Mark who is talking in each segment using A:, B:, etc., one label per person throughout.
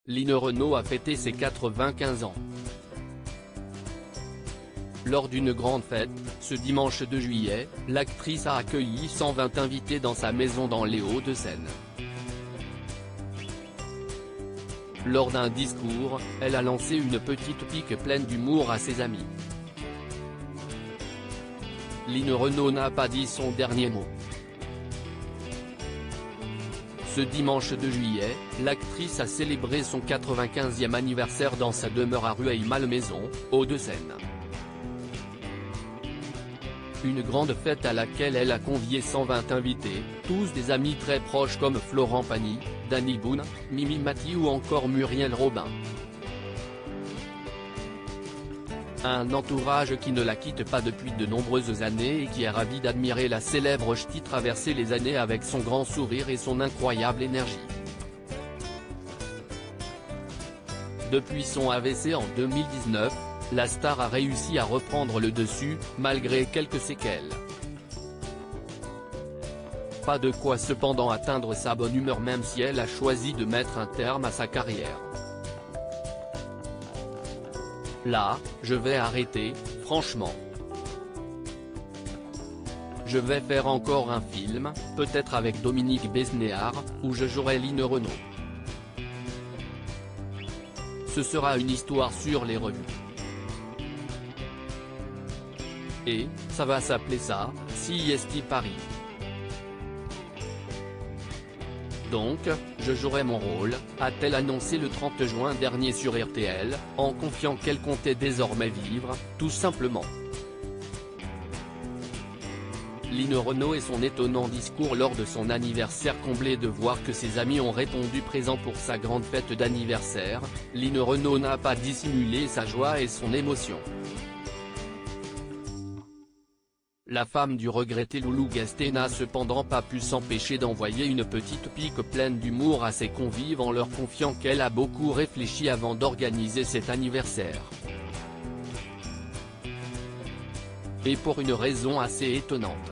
A: Line Renaud a fêté ses 95 ans. Lors d'une grande fête, ce dimanche 2 juillet, l'actrice a accueilli 120 invités dans sa maison dans les Hauts-de-Seine. Lors d'un discours, elle a lancé une petite pique pleine d'humour à ses amis. Line Renaud n'a pas dit son dernier mot. Ce dimanche 2 juillet, l'actrice a célébré son 95e anniversaire dans sa demeure à Rueil-Malmaison, Hauts-de-Seine. Une grande fête à laquelle elle a convié 120 invités, tous des amis très proches comme Florent Pagny, Danny Boone, Mimi Mati ou encore Muriel Robin. Un entourage qui ne la quitte pas depuis de nombreuses années et qui est ravi d'admirer la célèbre ch'ti traverser les années avec son grand sourire et son incroyable énergie. Depuis son AVC en 2019, la star a réussi à reprendre le dessus, malgré quelques séquelles. Pas de quoi cependant atteindre sa bonne humeur même si elle a choisi de mettre un terme à sa carrière. Là, je vais arrêter, franchement. Je vais faire encore un film, peut-être avec Dominique Besnéard, où je jouerai Line Renaud. Ce sera une histoire sur les revues. Et, ça va s'appeler ça, CST Paris. Donc, je jouerai mon rôle, a-t-elle annoncé le 30 juin dernier sur RTL, en confiant qu'elle comptait désormais vivre, tout simplement. Line Renaud et son étonnant discours lors de son anniversaire comblé de voir que ses amis ont répondu présents pour sa grande fête d'anniversaire, Line Renaud n'a pas dissimulé sa joie et son émotion. La femme du regretté Loulou Gasté n'a cependant pas pu s'empêcher d'envoyer une petite pique pleine d'humour à ses convives en leur confiant qu'elle a beaucoup réfléchi avant d'organiser cet anniversaire. Et pour une raison assez étonnante.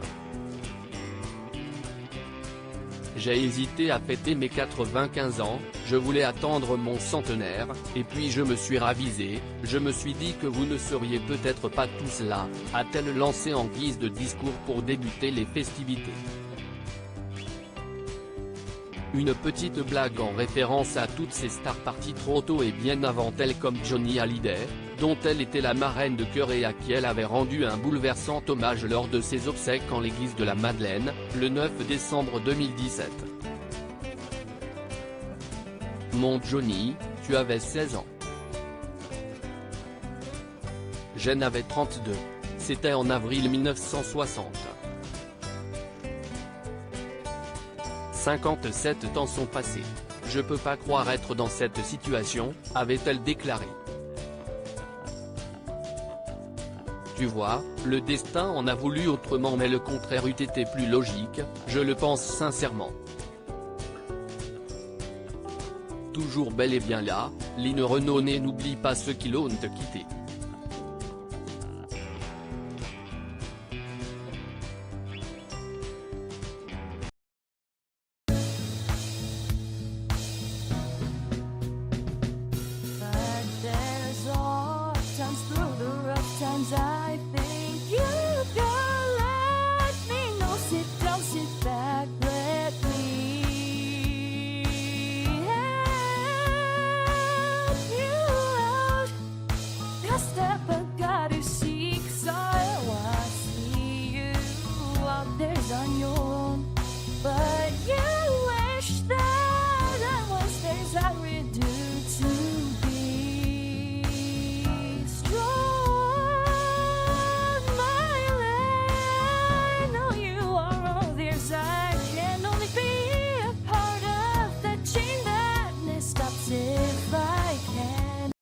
A: J'ai hésité à fêter mes 95 ans, je voulais attendre mon centenaire, et puis je me suis ravisée, je me suis dit que vous ne seriez peut-être pas tous là, a-t-elle lancé en guise de discours pour débuter les festivités. Une petite blague en référence à toutes ces stars parties trop tôt et bien avant elle comme Johnny Hallyday, dont elle était la marraine de cœur et à qui elle avait rendu un bouleversant hommage lors de ses obsèques en l'église de la Madeleine, le 9 décembre 2017. Mon Johnny, tu avais 16 ans. Je n'avais 32. C'était en avril 1960. 57 ans sont passés. Je peux pas croire être dans cette situation, avait-elle déclaré. Tu vois, le destin en a voulu autrement mais le contraire eût été plus logique, je le pense sincèrement. Toujours bel et bien là, Line Renaud n'oublie pas ceux qui l'ont quitté.